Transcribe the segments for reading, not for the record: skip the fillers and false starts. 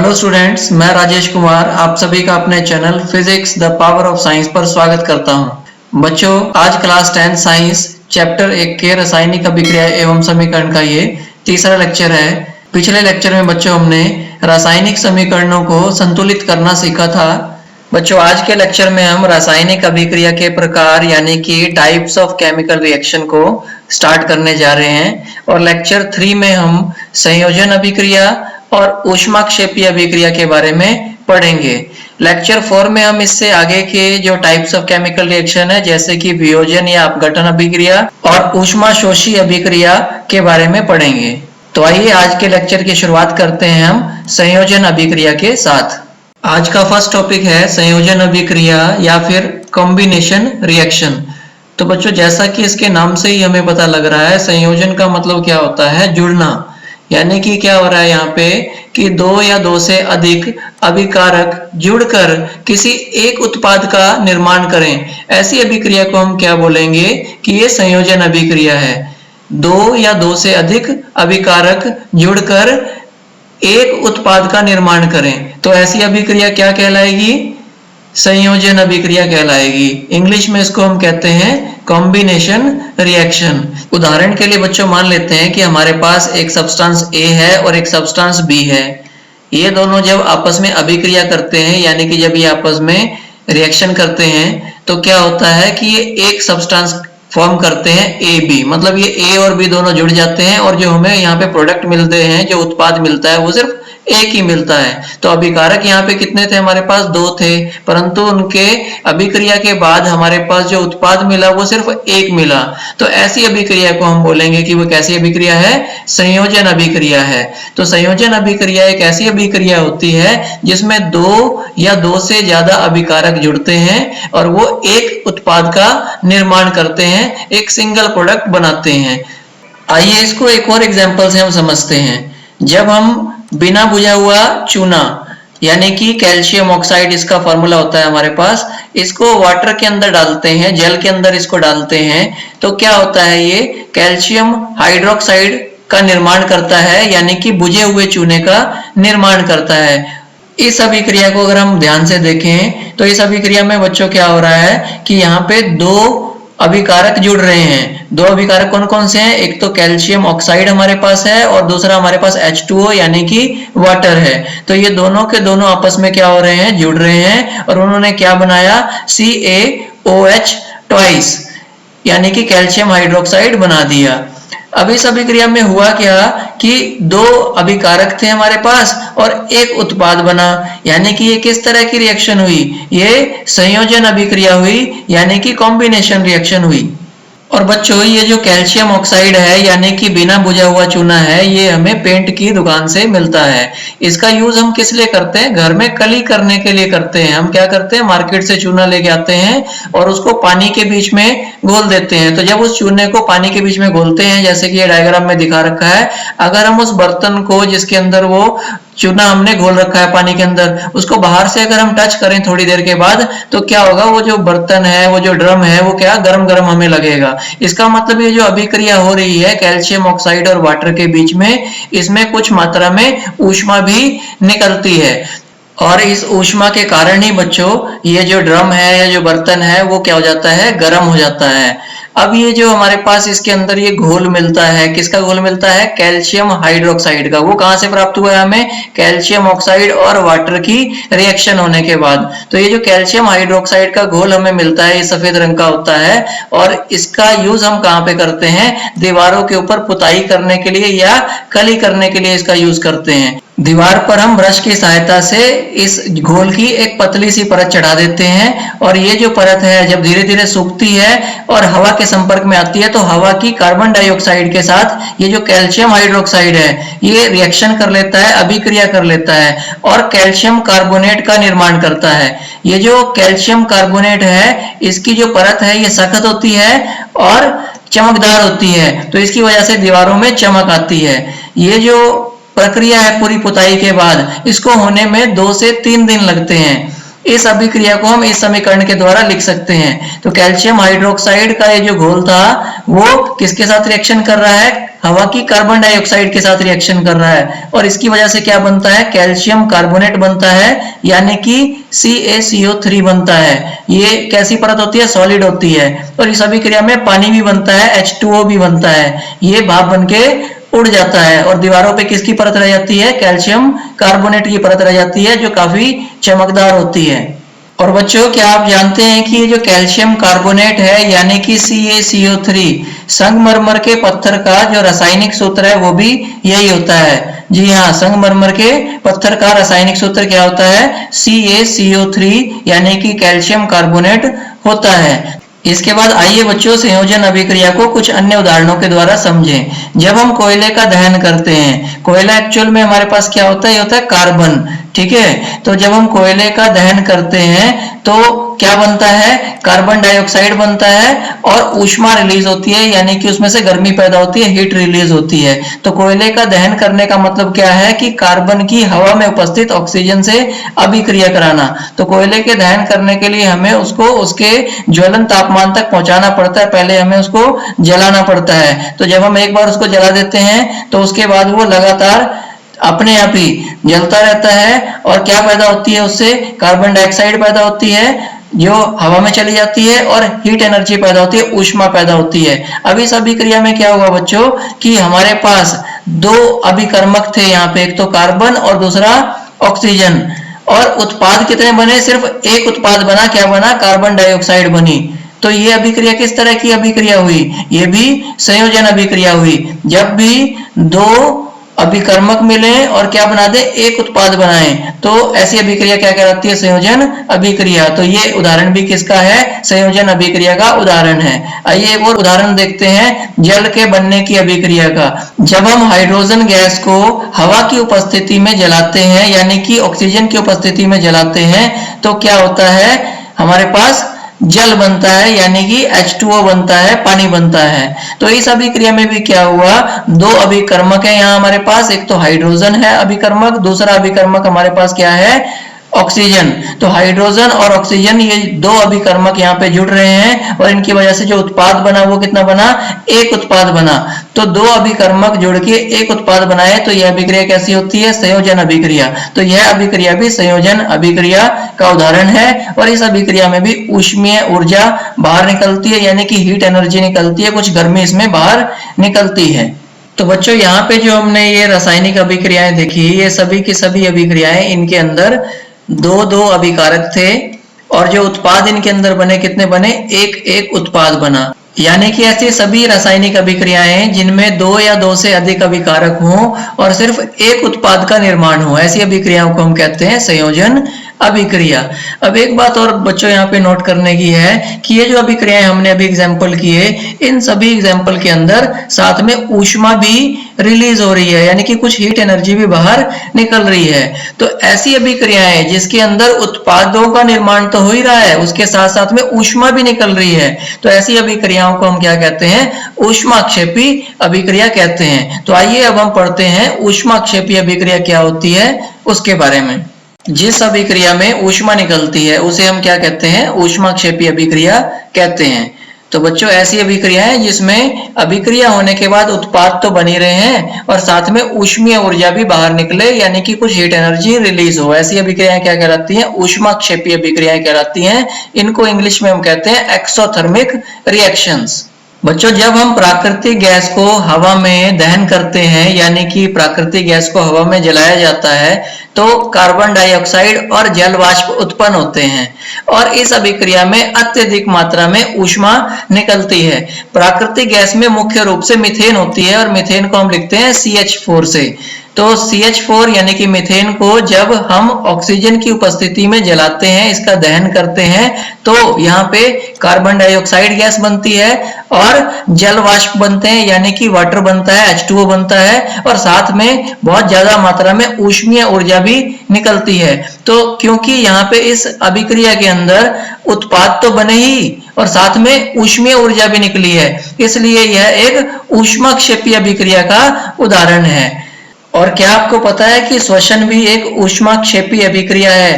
Hello students, मैं राजेश कुमार आप सभी का अपने channel physics the power of science पर स्वागत करता हूं। बच्चों, आज क्लास 10 साइंस चैप्टर 1 के रासायनिक अभिक्रिया एवं समीकरण का ये तीसरा लेक्चर है। पिछले लेक्चर में बच्चों हमने रासायनिक समीकरणों को संतुलित करना सीखा था। बच्चों, आज के लेक्चर में हम रासायनिक अभिक्रिया के प्रकार यानी कि टाइप्स ऑफ केमिकल रिएक्शन को स्टार्ट करने जा रहे हैं और लेक्चर 3 में हम संयोजन अभिक्रिया और ऊष्माक्षेपीय अभिक्रिया के बारे में पढ़ेंगे। लेक्चर 4 में हम इससे आगे के जो टाइप्स ऑफ केमिकल रिएक्शन है जैसे कि वियोजन या अपघटन अभिक्रिया और ऊष्माशोषी अभिक्रिया के बारे में पढ़ेंगे। तो आइए आज के लेक्चर की शुरुआत करते हैं हम संयोजन अभिक्रिया के साथ। आज का फर्स्ट टॉपिक है संयोजन अभिक्रिया या फिर कॉम्बिनेशन रिएक्शन। तो बच्चों, जैसा कि इसके नाम से ही हमें पता लग रहा है, संयोजन का मतलब क्या होता है? जुड़ना। यानी कि क्या हो रहा है यहाँ पे कि दो या दो से अधिक अभिकारक जुड़कर किसी एक उत्पाद का निर्माण करें। ऐसी अभिक्रिया को हम क्या बोलेंगे कि ये संयोजन अभिक्रिया है। दो या दो से अधिक अभिकारक जुड़कर एक उत्पाद का निर्माण करें, तो ऐसी अभिक्रिया क्या कहलाएगी? संयोजन अभिक्रिया कहलाएगी। इंग्लिश में इसको हम कहते हैं कॉम्बिनेशन रिएक्शन। उदाहरण के लिए बच्चों मान लेते हैं कि हमारे पास एक सब्सटेंस ए है और एक सब्सटेंस बी है। ये दोनों जब आपस में अभिक्रिया करते हैं यानी कि जब ये आपस में रिएक्शन करते हैं तो क्या होता है कि ये एक सब्सटेंस फॉर्म करते हैं ए बी, मतलब ये ए और बी दोनों जुड़ जाते हैं और जो हमें यहाँ पे प्रोडक्ट मिलते हैं, जो उत्पाद मिलता है वो सिर्फ एक ही मिलता है। तो अभिकारक यहाँ पे कितने थे? हमारे पास दो थे, परंतु उनके अभिक्रिया के बाद हमारे पास जो उत्पाद मिला वो सिर्फ एक मिला। तो ऐसी अभिक्रिया को हम बोलेंगे कि वो कैसी अभिक्रिया है? संयोजन अभिक्रिया है। तो संयोजन अभिक्रिया एक ऐसी अभिक्रिया होती है जिसमें दो या दो से ज्यादा अभिकारक जुड़ते हैं और वो एक उत्पाद का निर्माण करते हैं, एक सिंगल प्रोडक्ट बनाते हैं। आइए इसको एक और एग्जांपल से हम समझते हैं। जब हम बिना बुझा हुआ चूना यानी कि कैल्शियम ऑक्साइड, इसका फॉर्मूला होता है हमारे पास, इसको वाटर के अंदर डालते हैं, जल के अंदर इसको डालते हैं, तो क्या होता है? ये कैल्शियम हाइड्रोक्साइड का निर्माण करता है यानी कि बुझे हुए चूने का निर्माण करता है। इस अभिक्रिया को अगर हम ध्यान से देखें तो इस अभिक्रिया में बच्चों क्या हो रहा है कि यहाँ पे दो अभिकारक जुड़ रहे हैं। दो अभिकारक कौन कौन से हैं? एक तो कैल्शियम ऑक्साइड हमारे पास है और दूसरा हमारे पास H2O यानी कि वाटर है। तो ये दोनों के दोनों आपस में क्या हो रहे हैं? जुड़ रहे हैं और उन्होंने क्या बनाया? CaOH ट्वाइस यानी कि कैल्शियम हाइड्रोक्साइड बना दिया। अब इस अभिक्रिया में हुआ क्या कि दो अभिकारक थे हमारे पास और एक उत्पाद बना, यानी कि ये किस तरह की रिएक्शन हुई? ये संयोजन अभिक्रिया हुई यानी कि कॉम्बिनेशन रिएक्शन हुई। और बच्चों, ये जो कैल्शियम ऑक्साइड है यानी कि बिना बुझा हुआ चूना है, ये हमें पेंट की दुकान से मिलता है। इसका यूज हम किस लिए करते हैं? घर में कली करने के लिए करते हैं। हम क्या करते हैं? मार्केट से चूना लेके आते हैं और उसको पानी के बीच में घोल देते हैं। तो जब उस चूने को पानी के बीच में घोलते हैं, जैसे कि ये डायग्राम में दिखा रखा है, अगर हम उस बर्तन को जिसके अंदर वो चूना हमने घोल रखा है पानी के अंदर, उसको बाहर से अगर हम टच करें थोड़ी देर के बाद, तो क्या होगा? वो जो बर्तन है, वो जो ड्रम है, वो क्या गरम गरम हमें लगेगा। इसका मतलब ये जो अभिक्रिया हो रही है कैल्शियम ऑक्साइड और वाटर के बीच में, इसमें कुछ मात्रा में ऊष्मा भी निकलती है और इस ऊष्मा के कारण ही बच्चों ये जो ड्रम है या जो बर्तन है वो क्या हो जाता है? गर्म हो जाता है। अब ये जो हमारे पास इसके अंदर ये घोल मिलता है, किसका घोल मिलता है? कैल्शियम हाइड्रोक्साइड का। वो कहां से प्राप्त हुआ है हमें? कैल्शियम ऑक्साइड और वाटर की रिएक्शन होने के बाद। तो ये जो कैल्शियम हाइड्रोक्साइड का घोल हमें मिलता है, ये सफेद रंग का होता है और इसका यूज हम कहां पे करते हैं? दीवारों के ऊपर पुताई करने के लिए या कली करने के लिए इसका यूज करते हैं। दीवार पर हम ब्रश की सहायता से इस घोल की एक पतली सी परत चढ़ा देते हैं और ये जो परत है जब धीरे धीरे सूखती है और हवा के संपर्क में आती है, तो हवा की कार्बन डाइऑक्साइड के साथ ये जो कैल्शियम हाइड्रोक्साइड है ये रिएक्शन कर लेता है, अभिक्रिया कर लेता है और कैल्शियम कार्बोनेट का निर्माण करता है। ये जो कैल्शियम कार्बोनेट है, इसकी जो परत है ये सख्त होती है और चमकदार होती है, तो इसकी वजह से दीवारों में चमक आती है। ये जो प्रक्रिया है पूरी पुताई के बाद, इसको होने में 2 से 3 दिन लगते हैं। इस अभिक्रिया को हम इस समीकरण के द्वारा लिख सकते हैं। तो कैल्शियम हाइड्रोक्साइड का ये जो घोल था वो किसके साथ रिएक्शन कर रहा है, हवा की कार्बन डाइऑक्साइड के साथ रिएक्शन कर रहा है, और इसकी वजह से क्या बनता है, कैल्शियम कार्बोनेट बनता है, यानी कि CaCO3 बनता है। ये कैसी परत होती है, सॉलिड होती है। और इस अभिक्रिया में पानी भी बनता है, H2O भी बनता है। ये भाप बनके उड़ जाता है और दीवारों पे किसकी परत रह जाती है, कैल्शियम कार्बोनेट की परत रह जाती है, जो काफी चमकदार होती है। और बच्चों, क्या आप जानते हैं कि ये जो कैल्शियम कार्बोनेट है यानी कि CaCO3, संगमरमर के पत्थर का जो रासायनिक सूत्र है वो भी यही होता है। जी हाँ, संगमरमर के पत्थर का रासायनिक सूत्र क्या होता है, CaCO3 यानी कि कैल्शियम कार्बोनेट होता है। इसके बाद आइए बच्चों संयोजन अभिक्रिया को कुछ अन्य उदाहरणों के द्वारा समझें। जब हम कोयले का दहन करते हैं, कोयला एक्चुअल में हमारे पास क्या होता है, ये होता है कार्बन, ठीक है। तो जब हम कोयले का दहन करते हैं तो क्या बनता है, कार्बन डाइऑक्साइड बनता है और ऊष्मा रिलीज होती है, यानी कि उसमें से गर्मी पैदा होती है, हीट रिलीज होती है। तो कोयले का दहन करने का मतलब क्या है कि कार्बन की हवा में उपस्थित ऑक्सीजन से अभिक्रिया कराना। तो कोयले के दहन करने के लिए हमें उसको उसके ज्वलन तापमान तक पहुंचाना पड़ता है, पहले हमें उसको जलाना पड़ता है। तो जब हम एक बार उसको जला देते हैं तो उसके बाद वो लगातार अपने आप ही जलता रहता है और क्या पैदा होती है, उससे कार्बन डाइऑक्साइड पैदा होती है जो हवा में चली जाती है और हीट एनर्जी पैदा होती है, ऊष्मा पैदा होती है। अब इस अभिक्रिया में क्या हुआ बच्चों कि हमारे पास दो अभिकर्मक थे यहाँ पे, एक तो कार्बन और दूसरा ऑक्सीजन, और उत्पाद कितने बने, सिर्फ एक उत्पाद बना, क्या बना, कार्बन डाइऑक्साइड बनी। तो ये अभिक्रिया किस तरह की अभिक्रिया हुई, ये भी संयोजन अभिक्रिया हुई। जब भी दो अभिकर्मक मिले और क्या बना दे, एक उत्पाद बनाए, तो ऐसी अभिक्रिया क्या कहलाती है, संयोजन अभिक्रिया। तो ये उदाहरण भी किसका है, संयोजन अभिक्रिया का उदाहरण है। आइए एक और उदाहरण देखते हैं जल के बनने की अभिक्रिया का। जब हम हाइड्रोजन गैस को हवा की उपस्थिति में जलाते हैं यानी कि ऑक्सीजन की उपस्थिति में जलाते हैं तो क्या होता है, हमारे पास जल बनता है, यानी कि H2O बनता है, पानी बनता है। तो इस अभिक्रिया में भी क्या हुआ, दो अभिकर्मक है यहाँ हमारे पास, एक तो हाइड्रोजन है अभिकर्मक, दूसरा अभिकर्मक हमारे पास क्या है, ऑक्सीजन। तो हाइड्रोजन और ऑक्सीजन ये दो अभिकर्मक यहाँ पे जुड़ रहे हैं और इनकी वजह से जो उत्पाद बना वो कितना बना, एक उत्पाद बना। तो दो अभिकर्मक जुड़ के एक उत्पाद बनाए, तो यह अभिक्रिया कैसी होती है, संयोजन अभिक्रिया। तो यह अभिक्रिया भी संयोजन अभिक्रिया का उदाहरण है और इस अभिक्रिया में भी ऊष्मीय ऊर्जा बाहर निकलती है, यानी कि हीट एनर्जी निकलती है, कुछ गर्मी इसमें बाहर निकलती है। तो बच्चों यहाँ पे जो हमने ये रासायनिक अभिक्रियाएं देखी, ये सभी की सभी अभिक्रियाएं, इनके अंदर दो दो अभिकारक थे और जो उत्पाद इनके अंदर बने कितने बने, एक एक उत्पाद बना। यानी कि ऐसी सभी रासायनिक अभिक्रियाएं जिनमें दो या दो से अधिक अभिकारक हों और सिर्फ एक उत्पाद का निर्माण हो, ऐसी अभिक्रियाओं को हम कहते हैं संयोजन अभिक्रिया। अब एक बात और बच्चों यहाँ पे नोट करने की है कि ये जो अभिक्रियाएं हमने अभी एग्जाम्पल किए, इन सभी एग्जाम्पल के अंदर साथ में ऊष्मा भी रिलीज हो रही है, यानी कि कुछ हीट एनर्जी भी बाहर निकल रही है। तो ऐसी अभिक्रियाएं जिसके अंदर उत्पादों का निर्माण तो हो ही रहा है, उसके साथ साथ में ऊष्मा भी निकल रही है, तो ऐसी अभिक्रियाओं को हम क्या कहते हैं, ऊष्माक्षेपी अभिक्रिया कहते हैं। तो आइए अब हम पढ़ते हैं ऊष्माक्षेपी अभिक्रिया क्या होती है उसके बारे में। जिस अभिक्रिया में ऊष्मा निकलती है उसे हम क्या कहते हैं, ऊष्माक्षेपी अभिक्रिया कहते हैं। तो बच्चों ऐसी अभिक्रिया है जिसमें अभिक्रिया होने के बाद उत्पाद तो बन ही रहे हैं और साथ में ऊष्मीय ऊर्जा भी बाहर निकले, यानी कि कुछ हीट एनर्जी रिलीज हो, ऐसी अभिक्रियाएं क्या कहलाती हैं, ऊष्माक्षेपी अभिक्रियाएं कहलाती हैं। इनको इंग्लिश में हम कहते हैं एक्सोथर्मिक रिएक्शंस। बच्चों जब हम प्राकृतिक गैस को हवा में दहन करते हैं, यानी कि प्राकृतिक गैस को हवा में जलाया जाता है, तो कार्बन डाइऑक्साइड और जल वाष्प उत्पन्न होते हैं और इस अभिक्रिया में अत्यधिक मात्रा में ऊष्मा निकलती है। प्राकृतिक गैस में मुख्य रूप से मीथेन होती है और मीथेन को हम लिखते हैं CH4 से। तो CH4 यानी कि मीथेन को जब हम ऑक्सीजन की उपस्थिति में जलाते हैं, इसका दहन करते हैं, तो यहाँ पे कार्बन डाइऑक्साइड गैस बनती है और जल वाष्प बनते हैं, यानी कि वाटर बनता है, H2O बनता है और साथ में बहुत ज्यादा मात्रा में ऊष्मीय ऊर्जा भी निकलती है। तो क्योंकि यहाँ पे इस अभिक्रिया के अंदर उत्पाद तो बने ही और साथ में ऊष्मीय ऊर्जा भी निकली है, इसलिए यह एक ऊष्माक्षेपी अभिक्रिया का उदाहरण है। और क्या आपको पता है कि श्वसन भी एक ऊष्माक्षेपी अभिक्रिया है?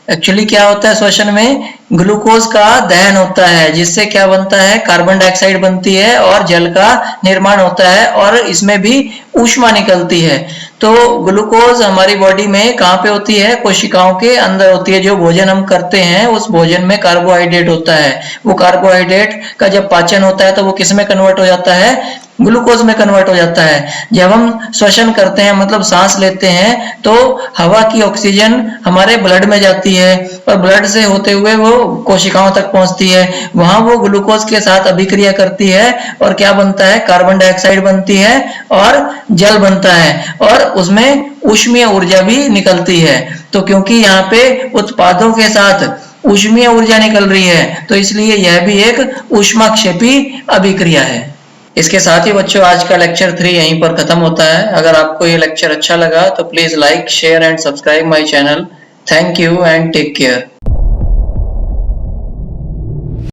एक्चुअली क्या होता है श्वसन में, ग्लूकोज का दहन होता है जिससे क्या बनता है, कार्बन डाइऑक्साइड बनती है और जल का निर्माण होता है और इसमें भी ऊष्मा निकलती है। तो ग्लूकोज हमारी बॉडी में कहाँ पे होती है, कोशिकाओं के अंदर होती है। जो भोजन हम करते हैं उस भोजन में कार्बोहाइड्रेट होता है, वो कार्बोहाइड्रेट का जब पाचन होता है तो वो किस में कन्वर्ट हो जाता है, ग्लूकोज में कन्वर्ट हो जाता है। जब हम श्वसन करते हैं मतलब सांस लेते हैं तो हवा की ऑक्सीजन हमारे ब्लड में जाती है और ब्लड से होते हुए वो कोशिकाओं तक पहुंचती है, वहां वो ग्लूकोज के साथ अभिक्रिया करती है और क्या बनता है, कार्बन डाइऑक्साइड बनती है और जल बनता है और उसमें ऊष्मीय ऊर्जा भी निकलती है। तो क्योंकि यहाँ पे उत्पादों के साथ ऊष्मीय ऊर्जा निकल रही है तो इसलिए यह भी एक ऊष्माक्षेपी अभिक्रिया है। इसके साथ ही बच्चों आज का लेक्चर 3 यहीं पर खत्म होता है। अगर आपको ये लेक्चर अच्छा लगा तो please like, share and subscribe my channel. Thank you and take care.